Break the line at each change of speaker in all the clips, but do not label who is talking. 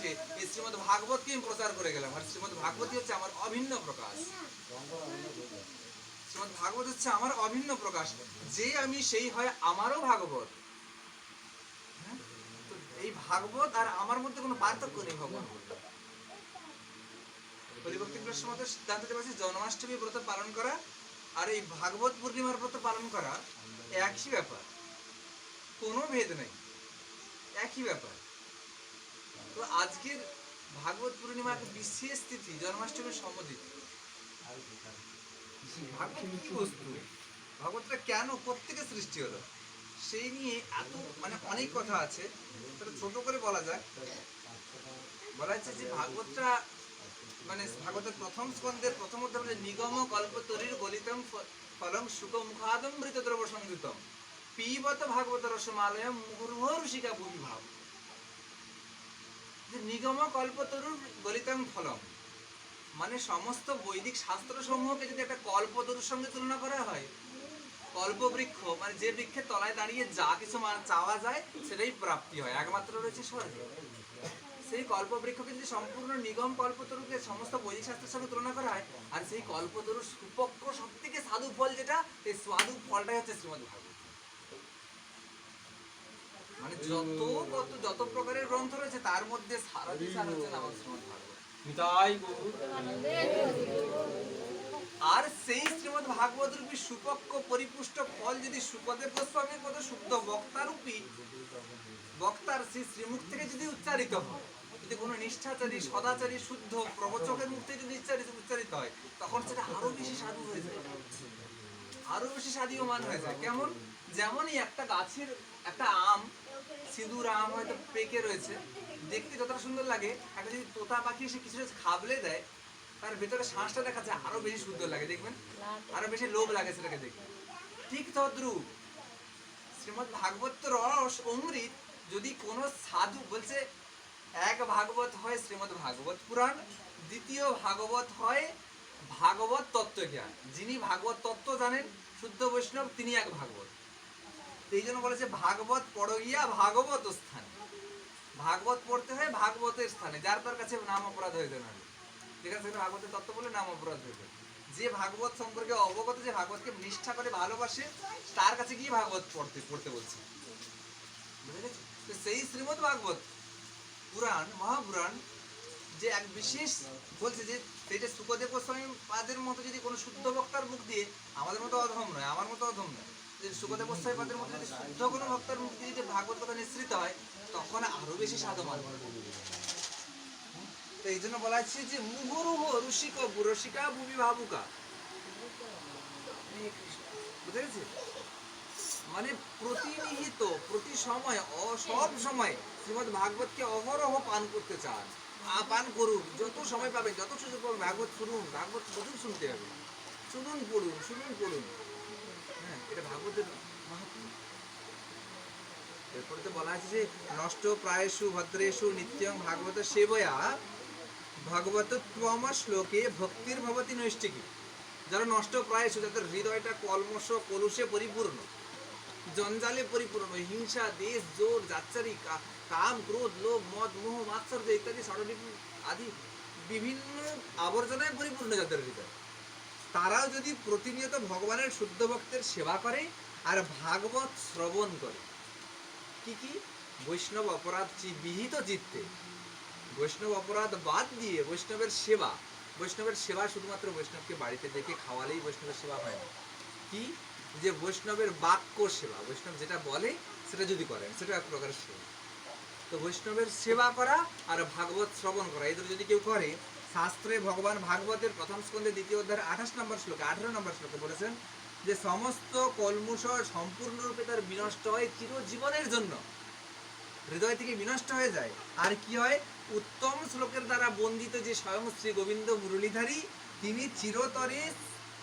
উপলক্ষে এই শ্রীমদ্ ভাগবতকে আমি প্রচার করে গেলাম। আর শ্রীমদ্ ভাগবতই হচ্ছে আমার অভিন্ন প্রকাশ। শ্রীমদ্ ভাগবত হচ্ছে আমার অভিন্ন প্রকাশ। যে আমি সেই হয় আমারও ভাগবত। এই ভাগবত আর আমার মধ্যে কোনো পার্থক্য নেই। ভগবান হরিভক্তি বিলাসের মধ্যে সিদ্ধান্ত দেওয়া আছে জন্মাষ্টমী ব্রত পালন করা আর এই ভাগবত পূর্ণিমার ব্রত পালন করা একই ব্যাপার, কোনো ভেদ নেই, একই ব্যাপার। তো আজকের ভাগবত পূর্ণিমা একটা বিশেষ তিথি, জন্মাষ্টমীর সম্বন্ধিত। ভাগবত কি বস্তু, ভাগবতটা কেন প্রত্যেকে সৃষ্টি হলো, সেই নিয়ে এত মানে অনেক কথা আছে। সেটা ছোট করে বলা যায়। বলা হচ্ছে যে ভাগবতটা মানে ভাগবতের প্রথম স্কন্ধের প্রথম অধ্যায় বলে নিগম কল্পতরুর গলিতম ফলং সুখমুখাদমৃত দ্রব সংযুতম পিবত ভাগবত রসমালয়ম মুহুর্মুহ ঋষিকা ভূমি ভাব। যে নিগম কল্পতরুর গলিতম ফলম মানে সমস্ত বৈদিক শাস্ত্র সমূহকে যদি একটা কল্পতরুর সঙ্গে তুলনা করা হয়, কল্পবৃক্ষ মানে যে বৃক্ষের তলায় দাঁড়িয়ে যা কিছু চাওয়া যায় সেটাই প্রাপ্তি হয়, একমাত্র রয়েছে স্বর্গে। সেই কল্পবৃক্ষকে যদি সম্পূর্ণ নিগম কল্পতরুকে সমস্ত বৈদিক শাস্ত্রের সঙ্গে তুলনা করা হয়, আর সেই কল্পতরুর সুপক্ষ সব থেকে সাধু ফল যেটা, এই সাধু ফলটাই হচ্ছে শ্রীমদ্ ভাগবত। মানে যত প্রকারের গ্রন্থ রয়েছে তার মধ্যে সারাদিশার হচ্ছে নাম শ্রীমদ্ ভাগবত। আর সেই শ্রীমদ্ ভাগবত রূপী সুপক্ষ পরিপুষ্ট ফল যদি সুখদেব গোস্বামীর মতো শুদ্ধ বক্তারূপী বক্তার সেই শ্রীমুখ থেকে যদি উচ্চারিত হয়, যদি কোনো নিষ্ঠাচারী সদাচারী শুদ্ধ প্রবচকের মুখ থেকে যদি উচ্চারিত হয়, তখন সেটা আরো বেশি সাধু হয়ে যায়, আরো বেশি সাধীয়মান হয়ে যায়। কেমন? যেমনই একটা গাছের একটা আম, সিঁদুর আম হয়তো পেকে রয়েছে, দেখতে যতটা সুন্দর লাগে, একটা যদি তোতা পাখি এসে কিছু খাবলে দেয়, তার ভেতরে শ্বাসটা দেখা যায় আরো বেশি সুন্দর লাগে, দেখবেন আরো বেশি লোভ লাগে সেটাকে দেখতে। ঠিক তদ্রূপ শ্রীমদ্ ভাগবত রস অমৃত যদি কোনো সাধু বলছে, এক ভাগবত হয় শ্রীমদ্ ভাগবত পুরাণ, দ্বিতীয় ভাগবত হয় ভাগবত তত্ত্বজ্ঞান। যিনি ভাগবত তত্ত্ব জানেন শুদ্ধ বৈষ্ণব, তিনি এক ভাগবত। এই জন্য বলেছে ভাগবত পড়ো গিয়া ভাগবত স্থানে। ভাগবত পড়তে হয় ভাগবতের স্থানে, যার তার কাছে নাম অপরাধ হয়ে যায় না, যেখানে সেখানে ভাগবতের তত্ত্ব বলে নাম অপরাধ হয়ে যায়। যে ভাগবত সম্পর্কে অবগত, যে ভাগবতকে নিষ্ঠা করে ভালোবাসে, তার কাছে গিয়ে ভাগবত পড়তে বলছে। তো সেই শ্রীমদ্ ভাগবত পুরাণ মহাপুরাণ যে এক বিশেষ বলছে যে সেটা সুখদেব গোস্বামী পাদের মতো যদি কোনো শুদ্ধ বক্তার মুখ দিয়ে, আমাদের মতো অধম নয়, আমার মতো অধম নয়, যে সুখদেব গোস্বামী পাদের মতো যদি শুদ্ধ কোনো বক্তার মুখ দিয়ে যদি ভাগবত কথা নিঃসৃত হয়, তখন আরো বেশি সাধমান। তো এই জন্য বলা হচ্ছে যে মুহুরুহ ঋষিক রসিকা ভূমি ভাবুকা। বুঝতে পেরেছি? মানে প্রতিনিহিত প্রতি সময় সব সময় শ্রীমদ্ ভাগবতকে অহরহ পান করতে চান। পান করুন, যত সময় পাবেন, যত সুযোগ পাবেন ভাগবত শুনুন, ভাগবত প্রচুর শুনতে হবে, শুনুন পড়ুন। হ্যাঁ, এটা ভাগবতের মাহাত্ম্য। এরপরে তো বলা আছে যে নষ্ট প্রায়শু ভদ্রেশু নিত্যং ভাগবত সেবয়া ভাগবত ত্বম শ্লোকে ভক্তির ভবতি নৈষ্ঠিকী। যারা নষ্ট প্রায়শু, যাদের হৃদয়টা কলমশ কলুষে পরিপূর্ণ, জঞ্জালে পরিপূর্ণ, হিংসা দেশ জোর যাচ্চারি কাম ক্রোধ লোভ মদ মোহ মাৎসর্য ইত্যাদি ষড়রিপু আদি বিভিন্ন আবর্জনায় পরিপূর্ণ যাদের হৃদয়, তারাও যদি প্রতিনিয়ত ভগবানের শুদ্ধ ভক্তের সেবা করে আর ভাগবত শ্রবণ করে, কি বৈষ্ণব অপরাধ বিহিত চিত্তে, বৈষ্ণব অপরাধ বাদ দিয়ে বৈষ্ণবের সেবা শুধুমাত্র বৈষ্ণবকে বাড়িতে ডেকে খাওয়ালেই বৈষ্ণবের সেবা হয় না। কি? যে বৈষ্ণবের বাক্য সেবা, বৈষ্ণব যেটা বলে সেটা যদি করেন, সেটা এক প্রকারের সেবা। তো বৈষ্ণবের সেবা করা আর ভাগবত শ্রবণ করা, এই যদি কেউ করে, শাস্ত্রে ভগবান ভাগবতের প্রথম স্কন্ধে 2য় অধ্যায়ের 28 নম্বর শ্লোকে 18 নম্বর শ্লোকে বলেছেন যে সমস্ত কলমুষ সম্পূর্ণরূপে তার বিনষ্ট হয় চিরজীবনের জন্য, হৃদয় থেকে বিনষ্ট হয়ে যায়। আর কি হয়? উত্তম শ্লোকের দ্বারা বন্দিত যে স্বয়ং শ্রী গোবিন্দ মুরলীধারী, তিনি চিরতরে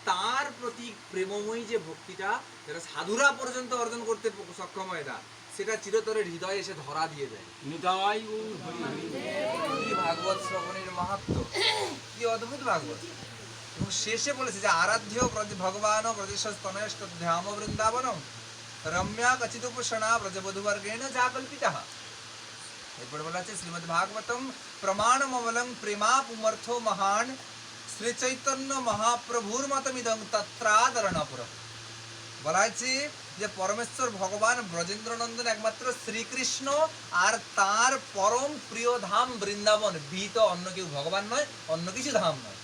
তার প্রতি প্রেমময়ী যে ভক্তিটা, যেটা সাধুরা পর্যন্ত অর্জন করতে সক্ষম হয় না, সেটা চিরতরে হৃদয়ে এসে ধরা দিয়ে দেয়। ভাগবত শ্রবণের মাহাত্ম্য কি অদ্ভুত ভাগবত। এবং শেষে বলেছে যে আরাধ্য ভগবান ব্রজেশ্বস্তনয়ষ্টাম বৃন্দাবনম রম্যা কচিদুপসনা ব্রজবধূবর্গেণ যা কল্পিতা। এরপরে বলা আছে শ্রীমদ্ ভাগবতম প্রমাণমবলং প্রেমাপুমর্থো মহান শ্রী চৈতন্য মহাপ্রভুর মতমিদং তত্রাদরণপুর। বলা হয়েছে যে পরমেশ্বর ভগবান ব্রজেন্দ্র নন্দন একমাত্র শ্রীকৃষ্ণ, আর তার পরম প্রিয় ধাম বৃন্দাবন, বিহিত অন্য কেউ ভগবান নয়, অন্য কিছু ধাম নয়।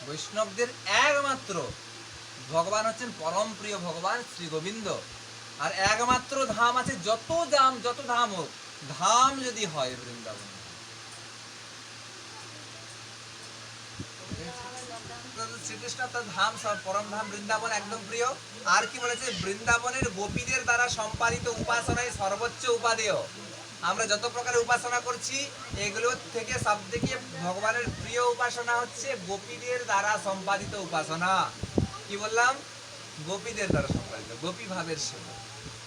বৈষ্ণবদের একমাত্র ভগবান হচ্ছেন পরম প্রিয় ভগবান শ্রী গোবিন্দ। আর একমাত্র ধাম আছে, যত ধাম হোক, ধাম যদি হয় বৃন্দাবন। শ্রীকৃষ্ণ তার ধাম, পরম ধাম বৃন্দাবন একদম প্রিয়। আর কি বলেছে, বৃন্দাবনের গোপীদের দ্বারা সম্পাদিত উপাসনায় সর্বোচ্চ উপাদেয়। আমরা যত প্রকারের উপাসনা করছি, এগুলোর থেকে সব থেকে ভগবানের প্রিয় উপাসনা হচ্ছে গোপীদের দ্বারা সম্পাদিত উপাসনা। কি বললাম? গোপীদের দ্বারা সম্পাদিত, গোপী ভাবের সেবা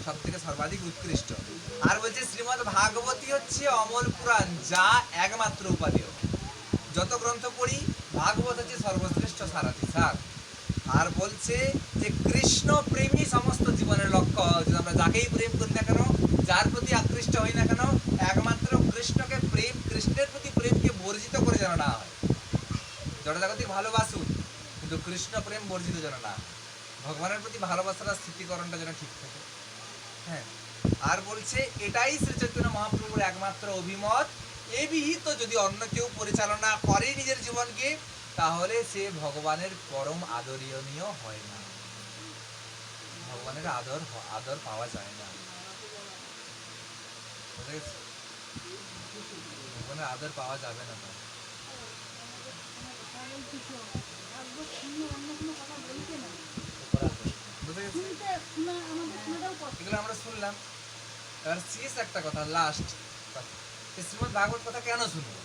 সব থেকে সর্বাধিক উৎকৃষ্ট। আর বলছে শ্রীমদ্ ভাগবতী হচ্ছে অমল পুরাণ, যা একমাত্র উপাদেয়। যত গ্রন্থ পড়ি, ভাগবত হচ্ছে সর্বশ্রেষ্ঠ সারাথী সার। আর বলছে যে কৃষ্ণ প্রেমী সমস্ত জীবনের লক্ষ্য। আমরা যাকেই প্রেম করি না কেন, যার প্রতি আকৃষ্ট হই না কেন, একমাত্র কৃষ্ণকে প্রেম, কৃষ্ণের প্রতি প্রেমকে বর্জিত করে যেন না হয়। জড়জাগতিক ভালোবাসুন, কিন্তু কৃষ্ণ প্রেম বর্জিত যেন না হয়। ভগবানের প্রতি ভালোবাসার স্থিতিকরণটা যেন ঠিক থাকে। হ্যাঁ, আর বলছে এটাই শ্রী চৈতন্য মহাপ্রভুর একমাত্র অভিমত। এ বিহিত যদি অন্য কেউ পরিচালনা করে নিজের জীবনকে, তাহলে সে ভগবানের পরম আদরণীয় হয় না, ভগবানের আদর পাওয়া যায় না। ভগবানের আদর পাওয়া যাবে না। এগুলো আমরা শুনলাম। এবার শেষ একটা কথা, লাস্ট শ্রীমদ্ ভাগবত কথা কেন শুনবো?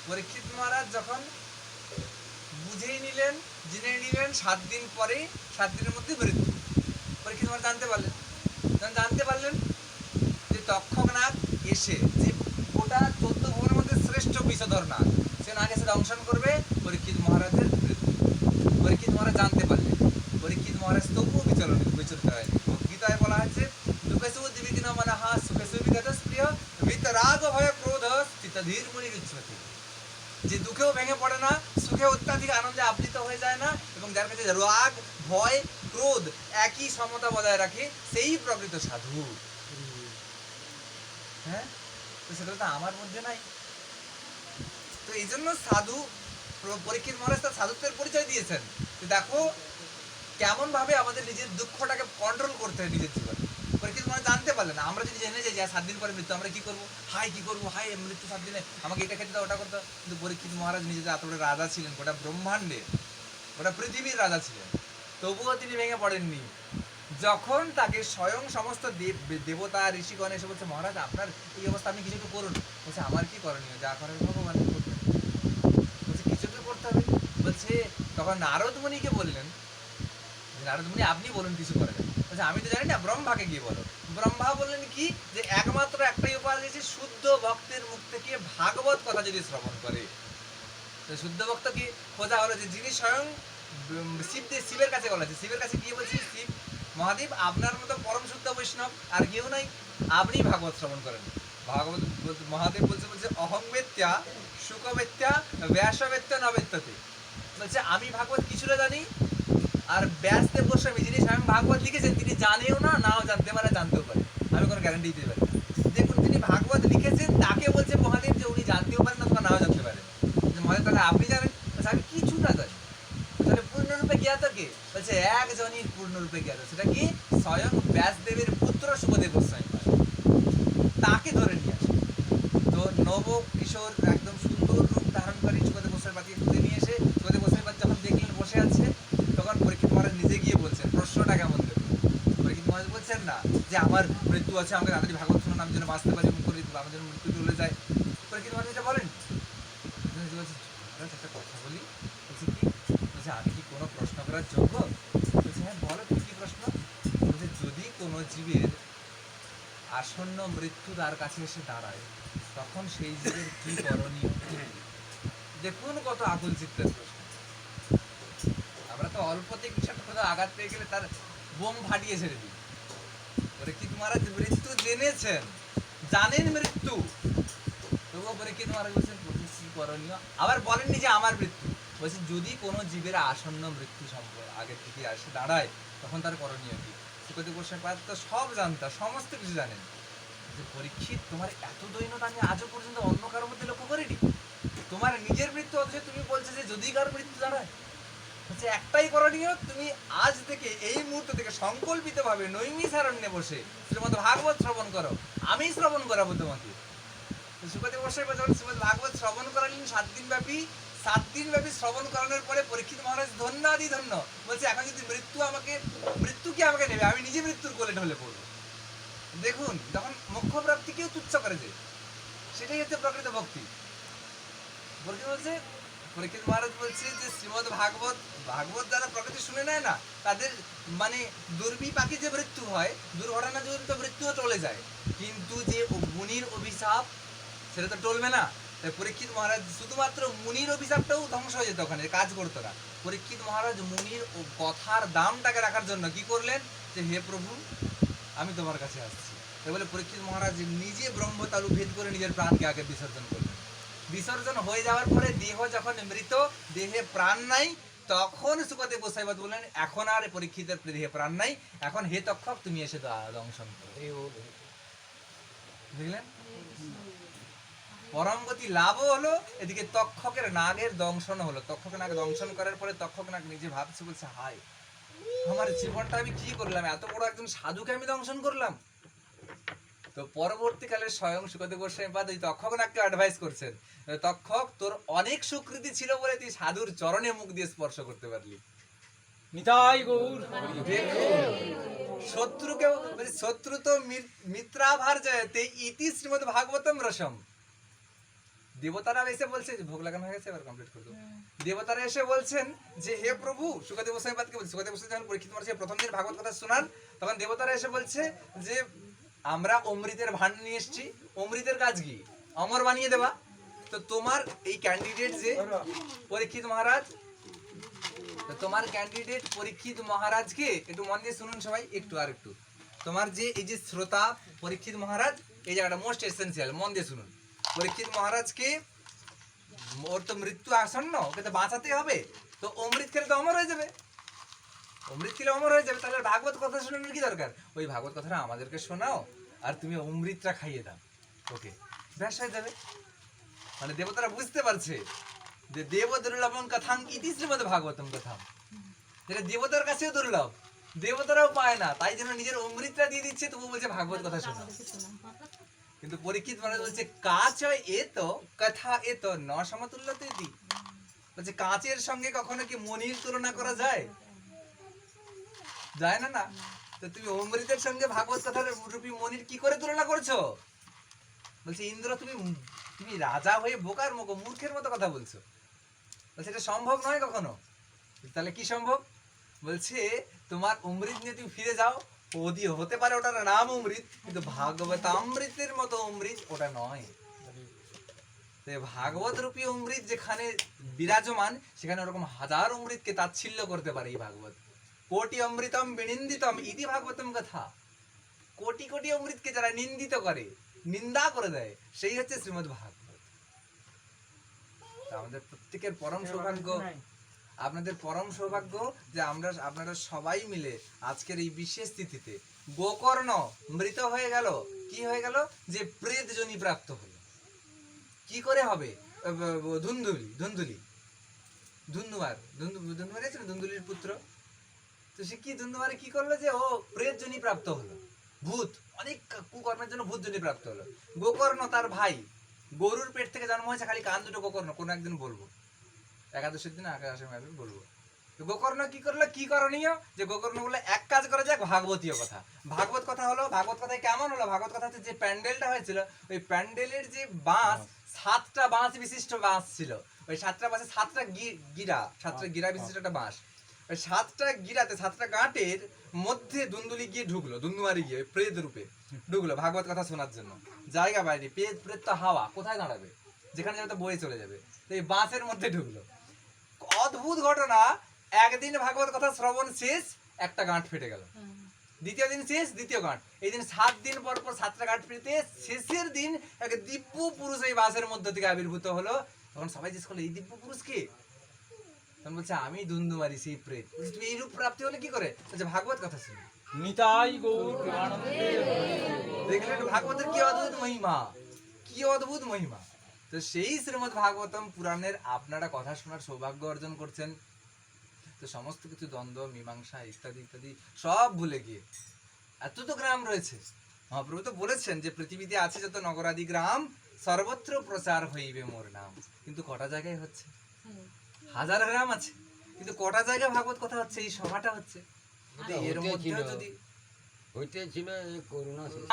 পরীক্ষিত মহারাজ যখন বুঝেই নিলেন, জেনে নিলেন 7 দিন পরে, 7 দিনের মধ্যে মৃত্যু। পরীক্ষিত মহারাজ জানতে পারলেন যে তক্ষক নাগ এসে, যে গোটা 14 ভুবনের মধ্যে শ্রেষ্ঠ বিষধর নাগ, সে নাগ এসে দংশন করবে পরীক্ষিত মহারাজের মৃত্যু। পরীক্ষিত মহারাজ জানতে পারলেন। পরীক্ষিত মহারাজ তবুও বিচলিত হয়নি। গীতায় বলা হয়েছে দুঃখেষু দিবিঘ্ন মনঃ সুখেষু বিগতস্পৃহ বিতরাগ ভয় ক্রোধ স্থিতধীর মুনিরুচ্যতে। যে দুঃখেও ভেঙে পড়ে না, সুখে অত্যাধিক আনন্দে আবৃত হয়ে যায় না, এবং যার কাছে রাগ, ভয়, ক্রোধ একই সমতা বজায় রাখে, সেই প্রকৃত সাধু। হ্যাঁ, তো সেটা তো আমার মধ্যে নাই। তো এই জন্য সাধু পরীক্ষিত মহারাজ তার সাধুত্বের পরিচয় দিয়েছেন। দেখো কেমন ভাবে আমাদের নিজের দুঃখটাকে কন্ট্রোল করতে হয় নিজের জীবনে। পরীক্ষিত মহারাজ জানতে পারলেন না। আমরা যদি জেনে যাই যে 7 দিন পরে মৃত্যু, আমরা কি করবো? হাই মৃত্যু 7 দিনে, আমাকে এটা খেতে দাও, ওটা করতে দাও। কিন্তু পরীক্ষিত মহারাজ নিজে এত বড় রাজা ছিলেন, গোটা ব্রহ্মাণ্ডে, গোটা পৃথিবীর রাজা ছিলেন, তবুও তিনি ভেঙে পড়েননি। যখন তাকে স্বয়ং সমস্ত দেবতা ঋষিগণ এসে বলছে, মহারাজ আপনার এই অবস্থা, আপনি কিছু একটু করুন। বলছে আমার কি করণীয়? যা করেন ভগবান করবেন। বলছে কিছু একটু করতে হবে। বলছে তখন নারদ মুনিকে বললেন, নারদ মুনি আপনি বলুন কিছু করে দেন। বলছে আমি তো জানি না, ব্রহ্মাকে গিয়ে বলো। ব্রহ্মা বললেন কি, যে একমাত্র একটাই উপায় আছে, শুদ্ধ ভক্তের মুখ থেকে ভাগবত কথা যদি শ্রবণ করে। তো শুদ্ধ ভক্ত কি খোঁজা হলো, যে যিনি স্বয়ং শিবের কাছে বলা আছে। শিবের কাছে গিয়ে বলছি, শিব মহাদেব আপনার মতো পরম শুদ্ধ বৈষ্ণব আর কেউ নাই, আপনি ভাগবত শ্রবণ করেন। ভাগবত মহাদেব বলছে অহং বেত্যা সুখ বেত্যা ব্যাস বেত্যা নবেত্যতে। বলছে আমি ভাগবত কিছুটা জানি, আর ব্যাসদেব গোস্বামী যিনি স্বয়ং ভাগবত লিখেছেন, তিনি জানেও না, নাও জানতে পারে, জানতেও পারে, আমি কোনো গ্যারান্টি দিতে পারি না। দেখুন, তিনি ভাগবত লিখেছেন, তাকে বলছে মহাদেব যে উনি জানতেও পারেন অথবা নাও জানতে পারেন। মহাদেব তাহলে আপনি জানেন? আমি কিছুটা জানি। তাহলে পূর্ণরূপে জ্ঞাত কে? বলছে একজনই পূর্ণরূপে জ্ঞাত, সেটা কি? স্বয়ং ব্যাসদেবের পুত্র শুকদেব গোস্বামী, তাকে ধরে নিয়ে আসে। তো নব কিশোর একদম সুন্দর রূপ ধারণ করে শুকদেব গোস্বামী পাতিকে তুলে নিয়ে এসে, শুকদেব গোস্বামী যখন দেখলেন বসে আছে, তখন পরীক্ষিত মহারাজ নিজে গিয়ে বলছেন, প্রশ্নটা কেমন দেব? পরীক্ষিত মহারাজ বলছেন না যে আমার মৃত্যু আছে, আমাকে তাড়াতাড়ি ভাগবত শুনুন, আমি যেন বাঁচতে পারি, মুখ করে আমার যেন মৃত্যু চলে যায়। পরীক্ষিত মহারাজ এটা বলেন। একটা কথা বলি। বলছে কি? বলছে আমি কি কোনো প্রশ্ন করার যোগ্য? বলছে হ্যাঁ বলো, তুমি কি প্রশ্ন? বলছে যদি কোনো জীবের আসন্ন মৃত্যু তার কাছে এসে দাঁড়ায়, তখন সেই জীবের কি করণীয়? দেখুন কত আকুল চিত্তের প্রশ্ন। আমরা তো অল্পতে কিছু একটা কোথাও আঘাত পেয়ে গেলে তার বোম ফাটিয়ে ছেড়ে দিই। পরীক্ষিত মহারাজ মৃত্যু জেনেছেন, জানেন মৃত্যু, তবুও পরীক্ষিত মহারাজ বলছেন প্রভু কি করণীয়? আবার বলেননি যে আমার মৃত্যু, বলছেন যদি কোনো জীবের আসন্ন মৃত্যু সম্ভব আগের থেকে আসে দাঁড়ায় তখন তার করণীয় কি? সুখদেব গোস্বামী পাদ তো সব জানতা, সমস্ত কিছু জানেন। যে পরীক্ষিত তোমার এত দৈন্যতা আমি আজও পর্যন্ত অন্য কারোর মধ্যে লক্ষ্য করিনি। তোমার নিজের মৃত্যু অথচ তুমি বলছো যে যদি কারোর মৃত্যু দাঁড়ায়, হচ্ছে একটাই করণীয়, তুমি আজ থেকে এই মুহূর্ত থেকে সংকল্পিত ভাবে নৈমিষারণ্যে বসে শ্রীমদ্ ভাগবত শ্রবণ করো, আমি শ্রবণ করাবো তোমাকে। সুখদেব গোস্বামী যখন শ্রীমদ্ ভাগবত শ্রবণ করালেন 7 দিন ব্যাপী, 7 দিন ব্যাপী শ্রবণ করানোর পরে পরীক্ষিত মহারাজ ধন্য আদি ধন্য, বলছে এখন যদি মৃত্যু কি আমাকে নেবে, আমি নিজে মৃত্যুর কোলে ঢলে পড়বো। দেখুন তখন মোক্ষ প্রাপ্তিকেও তুচ্ছ করে যে, সেটাই হচ্ছে প্রকৃত ভক্তি। পরীক্ষিত মহারাজ বলছে যে শ্রীমদ্ ভাগবত যারা প্রকৃতি শুনে নেয় না, তাদের মানে দুর্বিপাকে যে মৃত্যু হয়, দুর্ঘটনা জনিত মৃত্যুও চলে যায়, কিন্তু যে মুনির অভিশাপ সেটা তো টলবে না। তাই পরীক্ষিত মহারাজ শুধুমাত্র মুনির অভিশাপটাও ধ্বংস হয়ে যেত, ওখানে কাজ করতো না। পরীক্ষিত মহারাজ মুনির কথার দামটাকে রাখার জন্য কি করলেন, যে হে প্রভু আমি তোমার কাছে আসছি। তাই বলে পরীক্ষিত মহারাজ নিজে ব্রহ্মতালু ভেদ করে নিজের প্রাণকে আগে বিসর্জন করলেন। বিসর্জন হয়ে যাওয়ার পরে দেহ যখন মৃত, দেহে প্রাণ নাই, তখন সুখদেব গোস্বামী বললেন এখন আর পরীক্ষিতের দেহে প্রাণ নাই, এখন হে তক্ষক তুমি এসে দংশন করো। বুঝলেন, পরম গতি লাভও হলো, এদিকে তক্ষকের নাগের দংশন হলো। তক্ষক নাগ দংশন করার পরে তক্ষক নাগ নিজে ভাবছে, বলছে হায় আমার জীবনটা আমি কি করলাম, এত বড় একজন সাধুকে আমি দংশন করলাম। তো পরবর্তীকালে স্বয়ং সুখদেব গোস্বামী পাদ ওই তক্ষক নাগকে অ্যাডভাইস করছেন, তক্ষক তোর অনেক সুকৃতি ছিল বলে তুই সাধুর চরণে মুখ দিয়ে স্পর্শ করতে পারলি।
নিতাই গৌর।
শত্রুকেও, শত্রু তো মিত্রাভার জয়তে ইতি শ্রীমদ্ ভাগবতম রসম। দেবতারা এসে বলছে, ভোগ লাগানো হয়ে গেছে, এবার কমপ্লিট করে দেবো। দেবতারা এসে বলছেন যে হে প্রভু, সুখদেব গোস্বামী পাদকে বলছে, সুখদেব গোস্বামী যখন পরীক্ষিত মহারাজকে প্রথম দিন ভাগবত কথা শোনান, তখন দেবতারা এসে বলছে যে আমরা অমৃতের ভান্ড নিয়ে এসেছি, অমৃতের কাজ কি, অমর বানিয়ে দেবা। তো তোমার এই ক্যান্ডিডেট যে পরীক্ষিত মহারাজ, তো তোমার ক্যান্ডিডেট পরীক্ষিত মহারাজকে একটু মন দিয়ে শুনুন সবাই, একটু আর একটু। তোমার যে এই যে শ্রোতা পরীক্ষিত মহারাজ, এই জায়গাটা মোস্ট এসেন্সিয়াল, মন দিয়ে শুনুন। পরীক্ষিত মহারাজকে, ওর তো মৃত্যু আসন্ন, ওকে তো বাঁচাতে হবে, তো অমৃত খেলে তো অমর হয়ে যাবে, অমৃত খেলে অমর হয়ে যাবে, তাহলে ভাগবত কথা শোনানোর কি দরকার, ওই ভাগবত কথাটা আমাদেরকে শোনাও আর তুমি অমৃতটা খাইয়ে দাও, ওকে ব্যাস হয়ে যাবে। মানে দেবতারা বুঝতে পারছে যে দেব দুর্লভং কথাং ইতি শ্রীমদ্ ভাগবতম কথাম, যেটা দেবতার কাছেও দুর্লভ, দেবতারাও পায় না, তাই জন্য নিজের অমৃতটা দিয়ে দিচ্ছে, তবু বলছে ভাগবত কথা শোনা। কিন্তু পরীক্ষিত মহারাজ বলছে কাচ এত কথা এত ন সমতুল্য ইতি, বলছে কাঁচের সঙ্গে কখনো কি মণির তুলনা করা যায়, যায় না না। তো তুমি অমৃতের সঙ্গে ভাগবত কথার রূপী মণির কি করে তুলনা করছো? বলছে ইন্দ্র তুমি তুমি রাজা হয়ে বোকার মতো মূর্খের মতো কথা বলছো, বলছে এটা সম্ভব নয় কখনো। তাহলে কি সম্ভব? বলছে তোমার অমৃত নিয়ে তুমি ফিরে যাও, ওদি হতে পারে ওটার নাম অমৃত, কিন্তু ভাগবতামৃতের মতো অমৃত ওটা নয়। ভাগবত রূপী অমৃত যেখানে বিরাজমান, সেখানে ওরকম হাজার অমৃতকে তাচ্ছিল্য করতে পারে এই ভাগবত। কোটি অমৃতম বিনিন্দিতম ইতি ভাগবতম কথা, কোটি কোটি অমৃতকে যারা নিন্দিত করে, নিন্দা করে দেয়, সেই হচ্ছে শ্রীমদ্ ভাগবত। আমাদের প্রত্যেকের পরম সৌভাগ্য, আপনাদের পরম সৌভাগ্য যে আপনারা সবাই মিলে আজকের এই বিশেষ তিথিতে গোকর্ণ মৃত হয়ে গেল, কি হয়ে গেল, যে প্রেত জনি প্রাপ্ত হলো। কি করে হবে? ধুন্ধুমারের পুত্র, তো সে কি ধুন্ধুমারে কি করলো, যে ও প্রেত জনি প্রাপ্ত হলো, ভূত অনেক কুকর্মের জন্য ভূত জনি প্রাপ্ত হলো। গোকর্ণ তার ভাই, গরুর পেট থেকে জন্ম হয়েছে, খালি কান দুটো গোকর্ণ, কোনো একদিন বলবো, একাদশের দিন আকাশে বলবো। গোকর্ণ কি করলো, কি করণীয়, যে গোকর্ণ বললো এক কাজ করা যাক, ভাগবতীয় কথা। ভাগবত কথা হলো, ভাগবত কথায় কেমন হলো, ভাগবত কথা হচ্ছে যে প্যান্ডেলটা হয়েছিল, ওই প্যান্ডেলের যে বাঁশ, 7টা বাঁশ বিশিষ্ট বাঁশ ছিল, ওই 7টা বাঁশে 7টা গিরা বিশিষ্ট একটা বাঁশ, ওই 7টা গিরাতে 7টা গাঁটের মধ্যে দুন্দুলি গিয়ে ঢুকলো, দুন্দুমারি গিয়ে প্রেত রূপে ঢুকলো ভাগবত কথা শোনার জন্য। জায়গা বাইরে, প্রেত তো হাওয়া, কোথায় দাঁড়াবে, যেখানে যাবে তো বয়ে চলে যাবে, তো এই বাঁশের মধ্যে ঢুকলো। অদ্ভুত ঘটনা, একদিন ভাগবত কথা শ্রবণ শেষ, একটা গাঁট ফেটে গেল, দ্বিতীয় দিন শেষ, দ্বিতীয় ঘাট। এই দিন 7 দিন পর পর 7টা ঘাট পেরিয়ে শেষের দিন এক দিব্য পুরুষ এই বাসের মধ্য থেকে আবির্ভূত হলো। তখন সবাই জিজ্ঞেস করলো, এই দিব্য পুরুষ কে? তখন বলছে, আমি ধুন্ধুমারি সেই প্রেত। বলছে, তুমি এই রূপ প্রাপ্তি হলে কি করে? বলছে, ভাগবত কথা শুনে।
নিতাই গৌর প্রেমানন্দে।
দেখলেন ভাগবতের কি অদ্ভুত মহিমা, কি অদ্ভুত মহিমা। তো সেই শ্রীমদ্ ভাগবতম পুরাণের আপনারা কথা শোনার সৌভাগ্য অর্জন করছেন। তো সমস্ত কিছু দ্বন্দ্ব মীমাংসা ইত্যাদি ইত্যাদি সব ভুলে গিয়ে, এত তো গ্রাম রয়েছে, মহাপ্রভু তো বলেছেন যে পৃথিবীতে আছে যত নগরাদি গ্রাম সর্বত্র প্রচার হইবে মোর নাম। কিন্তু কটা জায়গায় হচ্ছে? হাজার গ্রাম আছে, কিন্তু কটা জায়গায় ভাগবত কথা হচ্ছে? এই সভাটা হচ্ছে। যদি এর মধ্যেও যদি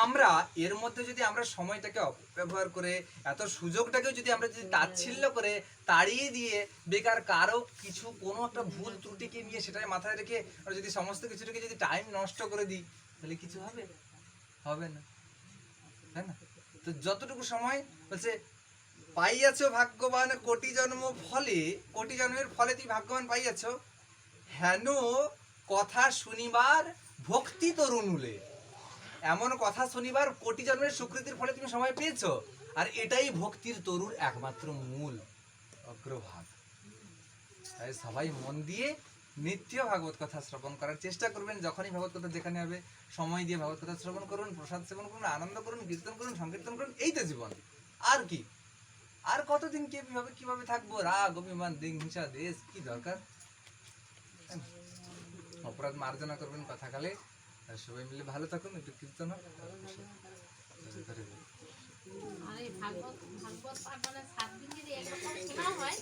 আমরা এর মধ্যে যদি আমরা সময়টাকে অপব্যবহার করে, এত সুযোগটাকে যদি আমরা যদি তাচ্ছিল্য করে তাড়িয়ে দিয়ে বেকার কারো কিছু কোনো একটা ভুল ত্রুটিকে নিয়ে সেটাই মাথায় রেখে আমরা যদি সমস্ত কিছুটাকে যদি টাইম নষ্ট করে দিই, তাহলে কিছু হবে? হবে না, তাই না? তো যতটুকু সময় বলছে, পাইয়াছ ভাগ্যবান কোটি জন্ম ফলে, কোটি জন্মের ফলে তুই ভাগ্যবান পাইয়াছ হেন কথা শুনিবার ভক্তি তরুণুলে। এমন কথা শনিবার কোটি জন্মের স্বীকৃতির ফলে তুমি সময় পেয়েছো, আর এটাই ভক্তির তরুর একমাত্র মূল অগ্রভাগ। তাই সবাই মন দিয়ে নিত্য ভাগবত কথা শ্রবণ করার চেষ্টা করবেন। যখনই ভাগবত কথা যেখানে হবে সময় দিয়ে ভাগবত কথা শ্রবণ করুন, প্রসাদ সেবন করুন, আনন্দ করুন, কীর্তন করুন, সংকীর্তন করুন। এই তো জীবন। আর কি? আর কতদিন কিভাবে থাকবো? রাগ অভিমান দিন হিংসা দেশ কি দরকার? অপরাধ মার্জনা করবেন কথা কালে। সবাই মিলে ভালো থাকুন, একটু কীর্তন হোক।
আরে ভাগবত পাঠ মানে 7 দিন যদি একরকম শোনা হয়